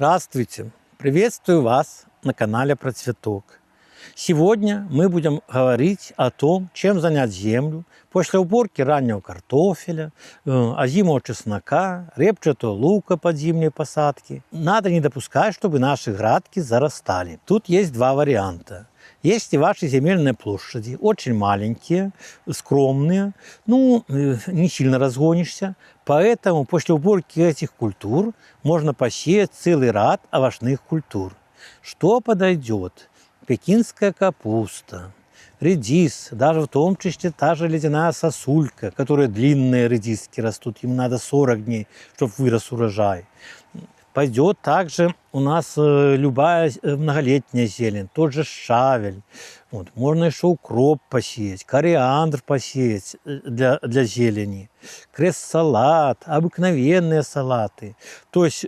Здравствуйте! Приветствую вас на канале Про Цветок. Сегодня мы будем говорить о том, чем занять землю после уборки раннего картофеля, озимого чеснока, репчатого лука под зимние посадки. Надо не допускать, чтобы наши грядки зарастали. Тут есть два варианта. Если ваши земельные площади очень маленькие, скромные, не сильно разгонишься, поэтому после уборки этих культур можно посеять целый ряд овощных культур. Что подойдет? Пекинская капуста, редис, даже в том числе та же ледяная сосулька, которые длинные редиски растут, им надо 40 дней, чтобы вырос урожай. Пойдет также у нас любая многолетняя зелень, тот же шавель. Можно еще укроп посеять, кориандр посеять для зелени, крест-салат, обыкновенные салаты. То есть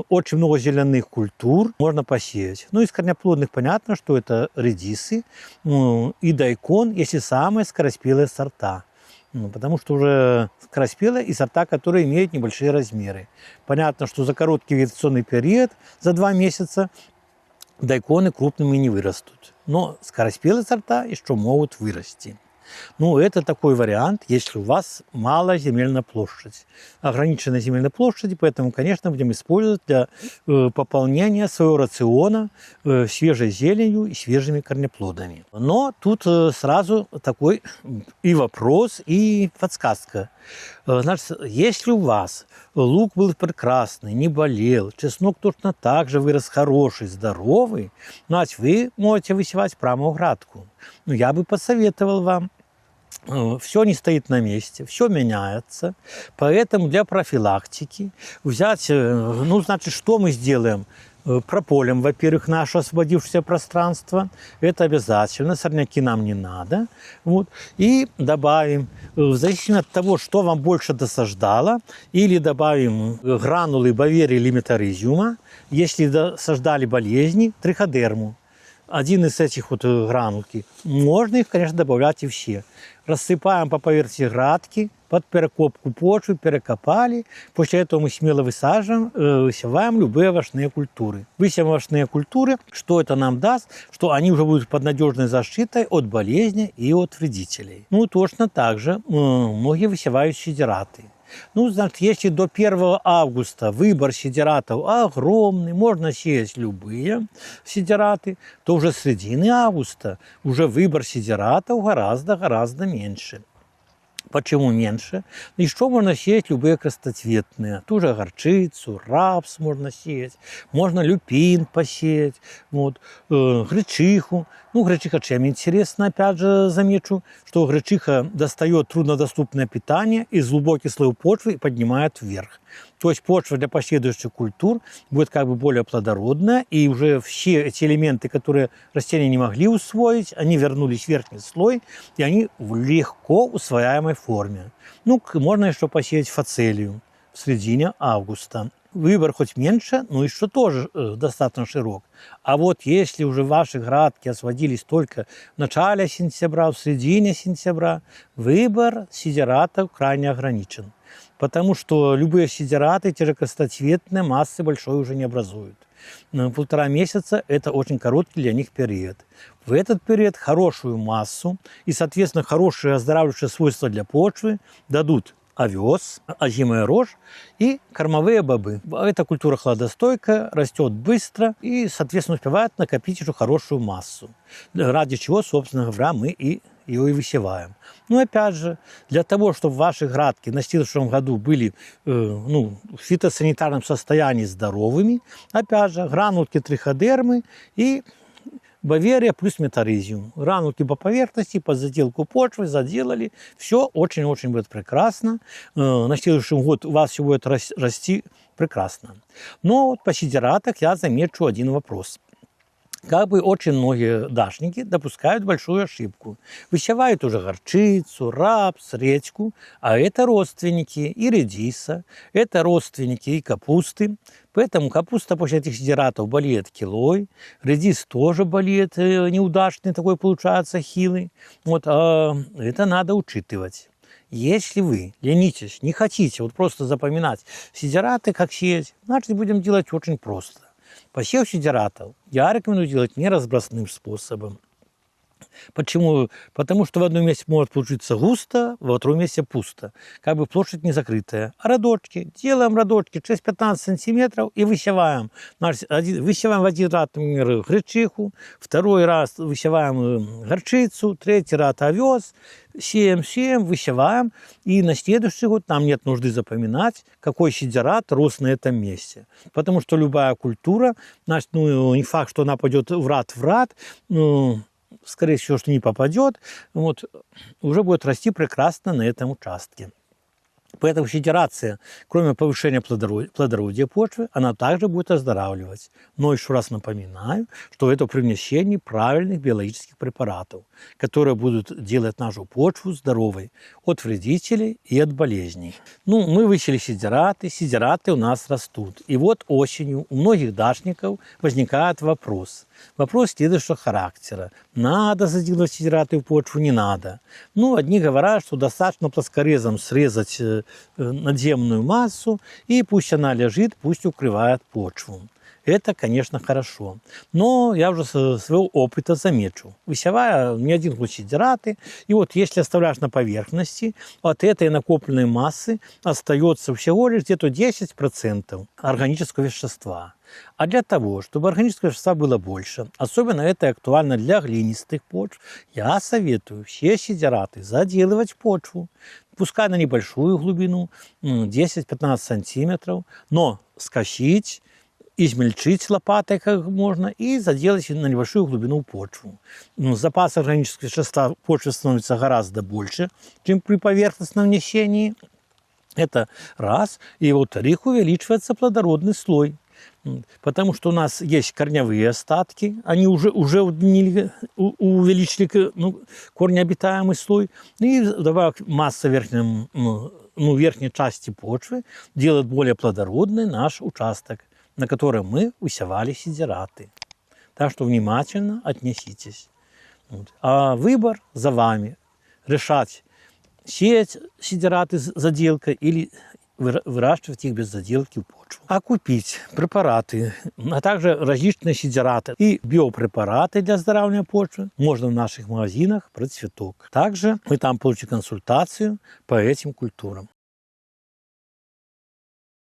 очень много зеленых культур можно посеять. Из корнеплодных понятно, что это редисы и дайкон, если самые скороспелые сорта. Потому что уже скороспелые и сорта, которые имеют небольшие размеры. Понятно, что за короткий вегетационный период, за 2 месяца, дайконы крупными не вырастут. Но скороспелые сорта еще могут вырасти. Это такой вариант, если у вас малая земельная площадь. Ограниченная земельная площадь, поэтому, конечно, будем использовать для пополнения своего рациона свежей зеленью и свежими корнеплодами. Но тут сразу такой и вопрос, и подсказка. Значит, если у вас лук был прекрасный, не болел, чеснок точно так же вырос хороший, здоровый, значит, вы можете высевать прямо в грядку. Я бы посоветовал вам. Все не стоит на месте, все меняется. Поэтому для профилактики взять, что мы сделаем? Прополим, во-первых, наше освободившееся пространство. Это обязательно, сорняки нам не надо. И добавим, в зависимости от того, что вам больше досаждало, или добавим гранулы баверии или метаризиума, если досаждали болезни, триходерму. Один из этих гранулки. Можно их, конечно, добавлять и все. Рассыпаем по поверхности грядки, под перекопку почвы, перекопали. После этого мы смело высеваем любые овощные культуры. Высеем овощные культуры, что это нам даст? Что они уже будут под надежной защитой от болезней и от вредителей. Точно так же многие высевают сидираты. Если до 1 августа выбор сидиратов огромный, можно сеять любые сидираты, то уже с середины августа уже выбор сидиратов гораздо меньше. Почему меньше? Еще можно сеять любые крестоцветные. Ту же горчицу, рапс можно сеять. Можно люпин посеять. Гречиху. Гречиха чем интересно, опять же замечу, что гречиха достает труднодоступное питание из глубоких слоев почвы и поднимает вверх. То есть почва для последующих культур будет более плодородная, и уже все эти элементы, которые растения не могли усвоить, они вернулись в верхний слой, и они в легко усвояемой форме. Можно еще посеять фацелию в середине августа. Выбор хоть меньше, но еще тоже достаточно широк. А если уже ваши грядки освободились только в начале сентября, в середине сентября, выбор сидиратов крайне ограничен. Потому что любые сидираты, те же крестоцветные, массы большой уже не образуют. 1,5 месяца – это очень короткий для них период. В этот период хорошую массу и, соответственно, хорошие оздоравливающие свойства для почвы дадут овес, озимая рожь и кормовые бобы. Эта культура хладостойкая, растет быстро и, соответственно, успевает накопить уже хорошую массу. Ради чего, собственно говоря, мы ее и высеваем. Опять же, для того, чтобы ваши грядки на следующем году были в фитосанитарном состоянии здоровыми, опять же, гранулки триходермы и баверия плюс метаризиум. Гранулки по поверхности, под заделку почвы заделали. Все очень-очень будет прекрасно. На следующий год у вас все будет расти прекрасно. Но по сидиратах я замечу один вопрос. Очень многие дачники допускают большую ошибку. Высевают уже горчицу, рапс, редьку, а это родственники и редиса, это родственники и капусты. Поэтому капуста после этих сидиратов болеет килой, редис тоже болеет неудачный, такой получается хилый. Это надо учитывать. Если вы ленитесь, не хотите просто запоминать сидираты, как сеять, значит, будем делать очень просто. Посев сидератов я рекомендую делать неразбросным способом. Почему? Потому что в одном месте может получиться густо, во втором месте пусто. Как бы площадь не закрытая. А родочки. Делаем родочки 6-15 сантиметров и высеваем. Высеваем в один раз, например, гречиху, второй раз высеваем горчицу, третий раз овес. Сеем, высеваем. И на следующий год нам нет нужды запоминать, какой сидерат рос на этом месте. Потому что любая культура, значит, не факт, что она пойдет в рад, скорее всего, что не попадет, уже будет расти прекрасно на этом участке. Поэтому сидерация, кроме повышения плодородия почвы, она также будет оздоравливать. Но еще раз напоминаю, что это при внесении правильных биологических препаратов, которые будут делать нашу почву здоровой от вредителей и от болезней. Мы высели сидераты у нас растут. И вот осенью у многих дачников возникает вопрос. Вопрос следующего характера. Надо заделать сидераты в почву, не надо. Одни говорят, что достаточно плоскорезом срезать надземную массу, и пусть она лежит, пусть укрывает почву. Это, конечно, хорошо. Но я уже со своего опыта замечу. Высевая не один год сидераты, и если оставляешь на поверхности, от этой накопленной массы остается всего лишь где-то 10% органического вещества. А для того, чтобы органического вещества было больше, особенно это актуально для глинистых почв, я советую все сидераты заделывать в почву, пускай на небольшую глубину, 10-15 сантиметров, но скосить, измельчить лопатой как можно и заделать на небольшую глубину почву. Запас органического вещества в почве становится гораздо больше, чем при поверхностном внесении. Это раз. И во-вторых, увеличивается плодородный слой. Потому что у нас есть корневые остатки, они уже увеличили корнеобитаемый слой. И добавок масса верхней части почвы делает более плодородный наш участок, на котором мы высевали сидераты. Так что внимательно отнеситесь. А выбор за вами. Решать, сеять сидераты с заделкой или выращивать их без заделки в почву. А купить препараты, а также различные сидераты и биопрепараты для оздоравливания почвы можно в наших магазинах «Процветок». Также вы там получите консультацию по этим культурам.